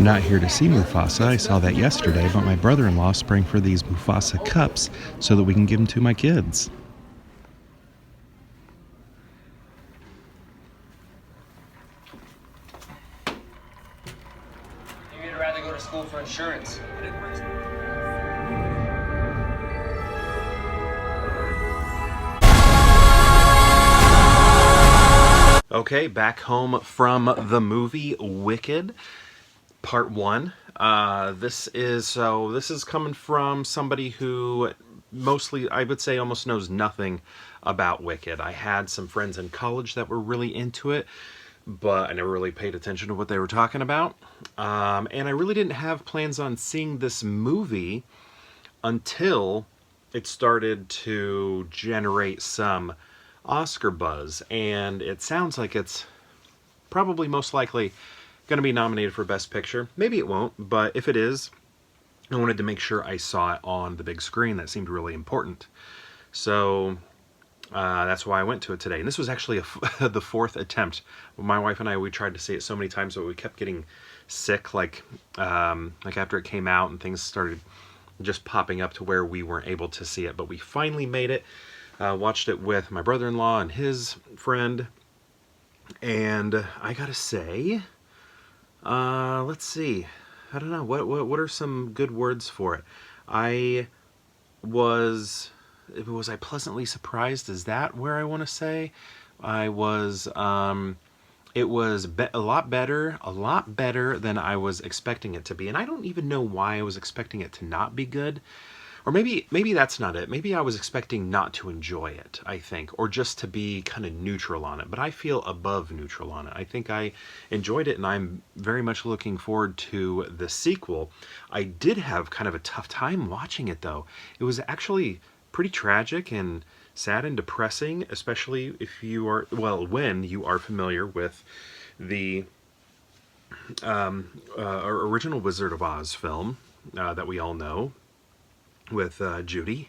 I'm not here to see Mufasa. I saw that yesterday, but my brother-in-law sprang for these Mufasa cups so that we can give them to my kids. You'd rather go to school for insurance. Okay, back home from the movie Wicked, Part 1. This is coming from somebody who mostly, I would say, almost knows nothing about Wicked. I had some friends in college that were really into it, but I never really paid attention to what they were talking about. And I really didn't have plans on seeing this movie until it started to generate some Oscar buzz, and it sounds like it's probably most likely going to be nominated for Best Picture. Maybe it won't, but if it is, I wanted to make sure I saw it on the big screen. That seemed really important. So that's why I went to it today. And this was actually the fourth attempt. My wife and I, we tried to see it so many times, but we kept getting sick, like after it came out and things started just popping up to where we weren't able to see it. But we finally made it. Watched it with my brother-in-law and his friend, and I gotta say, let's see, I don't know, what are some good words for it? Was I pleasantly surprised? Is that where I want to say? I was, it was a lot better than I was expecting it to be, and I don't even know why I was expecting it to not be good. Or maybe that's not it. Maybe I was expecting not to enjoy it, I think, or just to be kind of neutral on it. But I feel above neutral on it. I think I enjoyed it, and I'm very much looking forward to the sequel. I did have kind of a tough time watching it, though. It was actually pretty tragic and sad and depressing, especially if you are, well, when you are familiar with the original Wizard of Oz film that we all know, with Judy,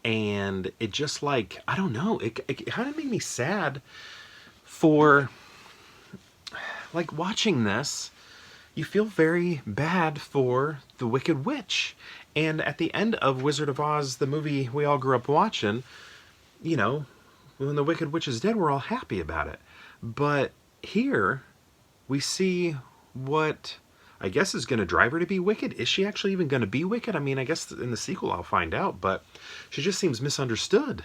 and it just, like, I don't know, it kind of made me sad for, like, watching this. You feel very bad for the Wicked Witch, and at the end of Wizard of Oz, the movie we all grew up watching, you know, when the Wicked Witch is dead, we're all happy about it. But here we see what I guess is going to drive her to be wicked. Is she actually even going to be wicked? I mean, I guess in the sequel I'll find out, but she just seems misunderstood.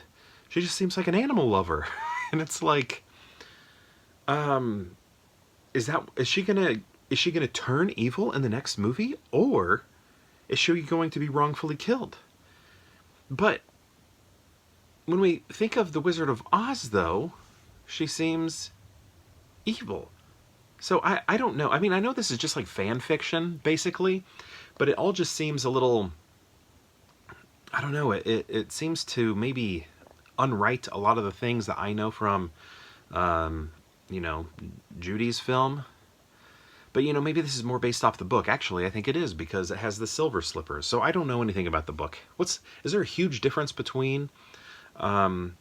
She just seems like an animal lover. And it's like, is she gonna turn evil in the next movie, or is she going to be wrongfully killed? But when we think of the Wizard of Oz, though, she seems evil. So I don't know. I mean, I know this is just like fan fiction, basically, but it all just seems a little, I don't know, it seems to maybe unwrite a lot of the things that I know from, you know, Judy's film. But, you know, maybe this is more based off the book. Actually, I think it is, because it has the silver slippers. So I don't know anything about the book. Is there a huge difference between the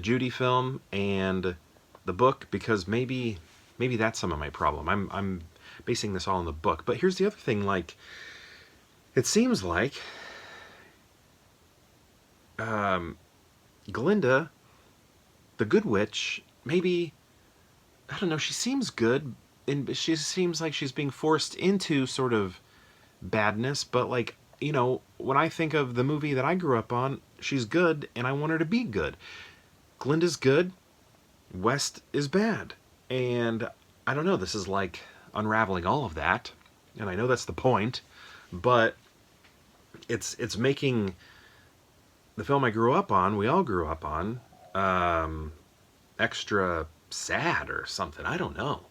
Judy film and the book? Because maybe that's some of my problem. I'm basing this all on the book. But here's the other thing, like, it seems like Glinda, the Good Witch, maybe, I don't know, she seems good, and she seems like she's being forced into sort of badness, but, like, you know, when I think of the movie that I grew up on, she's good, and I want her to be good. Glinda's good, West is bad. And I don't know, this is like unraveling all of that, and I know that's the point, but it's making the film I grew up on, we all grew up on, extra sad or something. I don't know.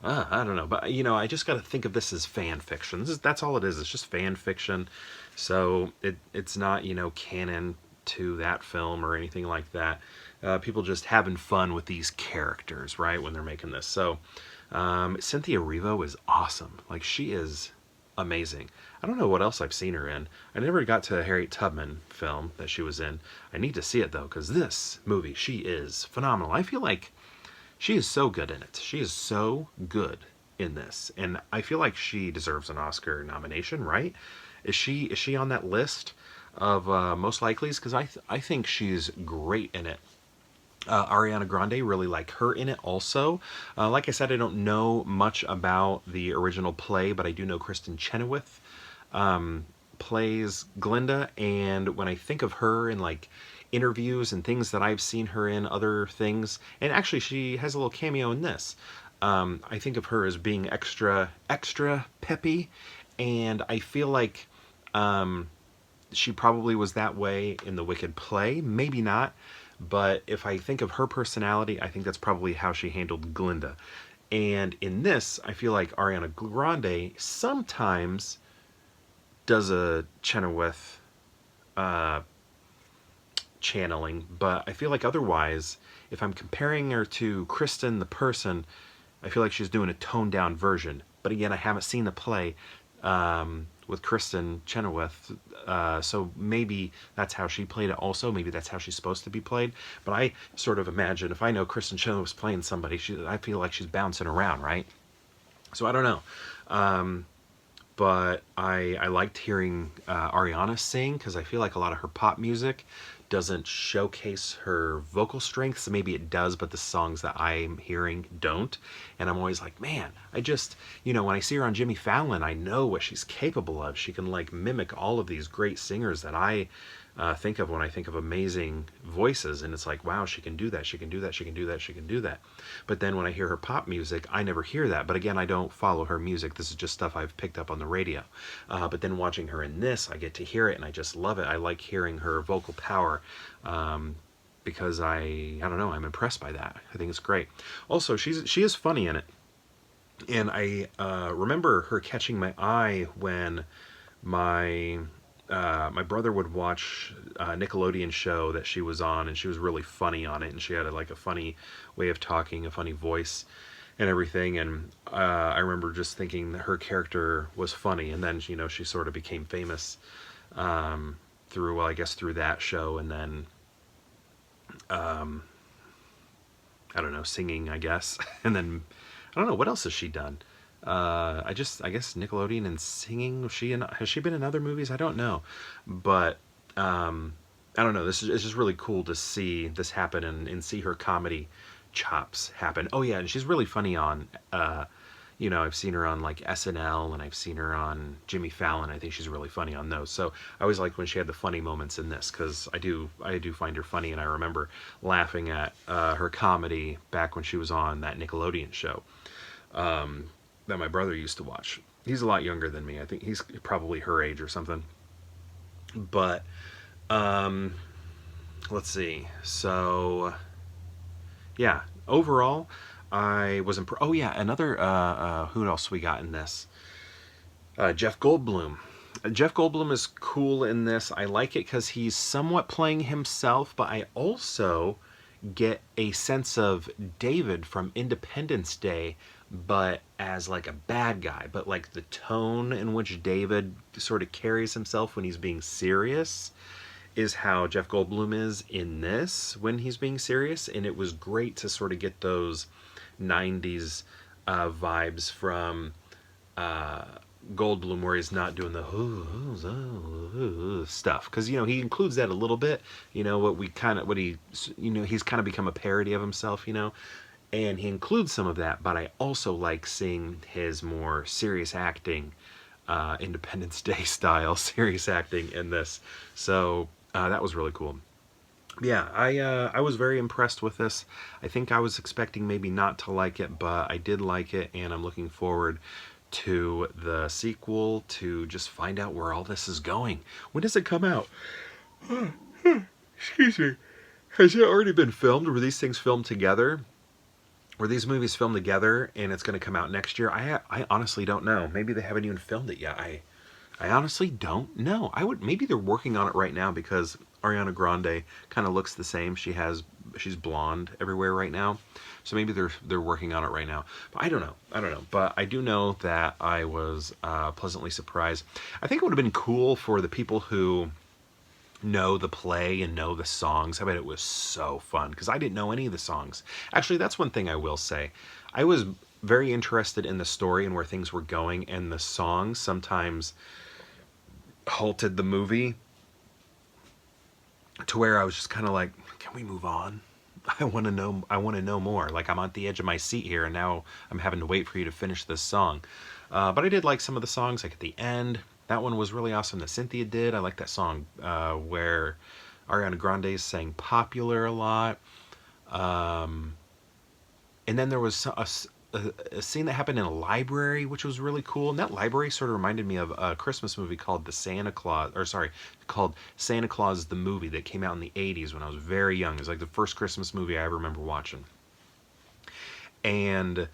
I don't know, but, you know, I just got to think of this as fan fiction. That's all it is. It's just fan fiction. So it's not, you know, canon to that film or anything like that. People just having fun with these characters, right, when they're making this. So Cynthia Erivo is awesome. Like, she is amazing. I don't know what else I've seen her in. I never got to a Harriet Tubman film that she was in. I need to see it, though, because this movie, she is phenomenal. I feel like she is so good in it. She is so good in this, and I feel like she deserves an Oscar nomination, right? Is she on that list of most likelies? Because I think she's great in it. Ariana Grande, really like her in it also. Like I said, I don't know much about the original play, but I do know Kristen Chenoweth plays Glinda, and when I think of her in like interviews and things that I've seen her in, other things, and actually she has a little cameo in this. I think of her as being extra peppy, and I feel like she probably was that way in the Wicked play. Maybe not, but if I think of her personality, I think that's probably how she handled Glinda. And in this, I feel like Ariana Grande sometimes does a Chenoweth channeling, but I feel like otherwise, if I'm comparing her to Kristen the person, I feel like she's doing a toned down version. But again, I haven't seen the play with Kristen Chenoweth, so maybe that's how she played it also. Maybe that's how she's supposed to be played. But I sort of imagine if I know Kristen Chenoweth's playing somebody, I feel like she's bouncing around, right? So I don't know. But I liked hearing Ariana sing because I feel like a lot of her pop music doesn't showcase her vocal strengths. Maybe it does, but the songs that I'm hearing don't. And I'm always like, man, I just, when I see her on Jimmy Fallon, I know what she's capable of. She can like mimic all of these great singers that I think of when I think of amazing voices, and it's like, wow, she can do that, she can do that, she can do that, she can do that. But then when I hear her pop music, I never hear that. But again, I don't follow her music. This is just stuff I've picked up on the radio. But then watching her in this, I get to hear it, and I just love it. I like hearing her vocal power. Because I don't know, I'm impressed by that. I think it's great. Also, she is funny in it, and I remember her catching my eye when my brother would watch a Nickelodeon show that she was on, and she was really funny on it, and she had like a funny way of talking, a funny voice, and everything. And I remember just thinking that her character was funny, and then she sort of became famous through, well, I guess through that show, and then I don't know, singing, I guess, and then I don't know what else has she done. I guess Nickelodeon and singing. Has she been in other movies? I don't know, but I don't know. It's just really cool to see this happen and see her comedy chops happen. Oh yeah, and she's really funny on. I've seen her on like SNL, and I've seen her on Jimmy Fallon. I think she's really funny on those. So I always liked when she had the funny moments in this, because I do find her funny, and I remember laughing at her comedy back when she was on that Nickelodeon show. That my brother used to watch. He's a lot younger than me. I think he's probably her age or something. But let's see. So yeah, overall, I was impressed. Oh yeah, another who else we got in this? Jeff Goldblum. Jeff Goldblum is cool in this. I like it because he's somewhat playing himself, but I also get a sense of David from Independence Day, but as like a bad guy. But like the tone in which David sort of carries himself when he's being serious is how Jeff Goldblum is in this when he's being serious. And it was great to sort of get those 90s vibes from Goldblum, where he's not doing the stuff, because he includes that a little bit. He's kind of become a parody of himself, and he includes some of that. But I also like seeing his more serious acting, Independence Day style serious acting in this. So that was really cool. Yeah, I was very impressed with this. I think I was expecting maybe not to like it, but I did like it, and I'm looking forward to the sequel to just find out where all this is going. When does it come out? Excuse me. Has it already been filmed? Were these things filmed together? Were these movies filmed together and it's going to come out next year? I honestly don't know. Maybe they haven't even filmed it yet. I honestly don't know. Maybe they're working on it right now, because Ariana Grande kind of looks the same. She's blonde everywhere right now. So maybe they're working on it right now. But I don't know. But I do know that I was pleasantly surprised. I think it would have been cool for the people who know the play and know the songs. I bet it was so fun, because I didn't know any of the songs. Actually, that's one thing I will say. I was very interested in the story and where things were going, and the songs sometimes halted the movie to where I was just kind of like, can we move on? I want to know. I want to know more. Like, I'm at the edge of my seat here, and now I'm having to wait for you to finish this song. But I did like some of the songs, like at the end. That one was really awesome that Cynthia did. I like that song where Ariana Grande sang "Popular" a lot. And then there was a scene that happened in a library, which was really cool. And that library sort of reminded me of a Christmas movie called called Santa Claus the Movie, that came out in the 80s when I was very young. It was like the first Christmas movie I ever remember watching. And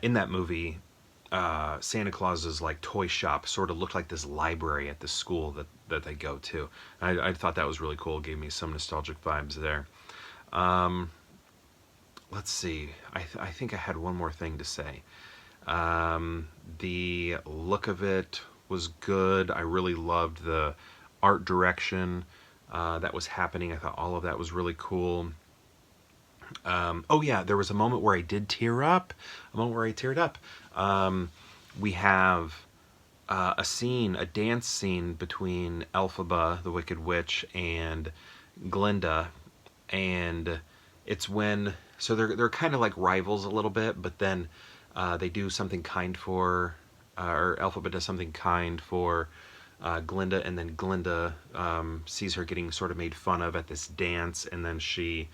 in that movie, Santa Claus's like toy shop sort of looked like this library at the school that they go to. I thought that was really cool. It gave me some nostalgic vibes there. Let's see. I think I had one more thing to say. The look of it was good. I really loved the art direction that was happening. I thought all of that was really cool. Oh yeah, there was a moment where I did tear up. A moment where I teared up. We have a dance scene between Elphaba, the Wicked Witch, and Glinda, and it's when, so they're kind of like rivals a little bit, but then they do something kind for, or Elphaba does something kind for Glinda, and then Glinda sees her getting sort of made fun of at this dance, and then she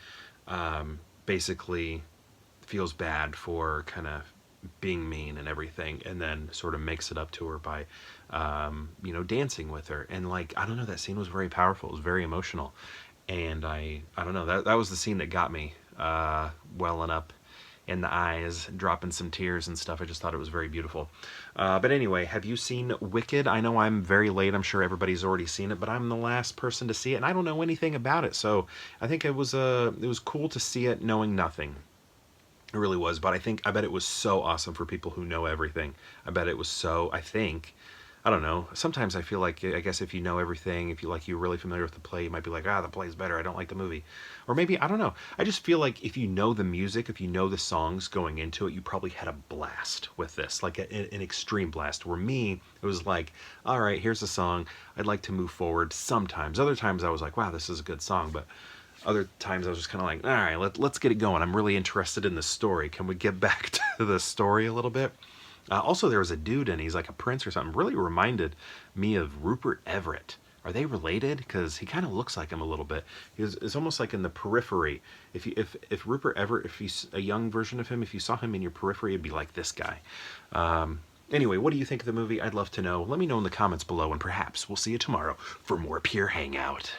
basically feels bad for kind of being mean and everything, and then sort of makes it up to her by dancing with her. And like, I don't know, that scene was very powerful. It was very emotional, and I don't know, that was the scene that got me welling up in the eyes, dropping some tears and stuff. I just thought it was very beautiful. But anyway, have you seen Wicked? I know I'm very late. I'm sure everybody's already seen it, but I'm the last person to see it, and I don't know anything about it. So I think it was cool to see it knowing nothing. It really was. But I bet it was so awesome for people who know everything. I bet it was so, I don't know. Sometimes I feel like, I guess if you know everything, if you're really familiar with the play, you might be like, the play's better, I don't like the movie. Or maybe, I don't know. I just feel like if you know the music, if you know the songs going into it, you probably had a blast with this, like an extreme blast. Where me, it was like, all right, here's a song, I'd like to move forward sometimes. Other times I was like, wow, this is a good song. But other times I was just kind of like, all right, let's get it going. I'm really interested in the story. Can we get back to the story a little bit? Also, there was a dude, and he's like a prince or something. Really reminded me of Rupert Everett. Are they related? Because he kind of looks like him a little bit. It's almost like in the periphery. If Rupert Everett, if he's a young version of him, if you saw him in your periphery, it'd be like this guy. Anyway, what do you think of the movie? I'd love to know. Let me know in the comments below, and perhaps we'll see you tomorrow for more Pure Hangout.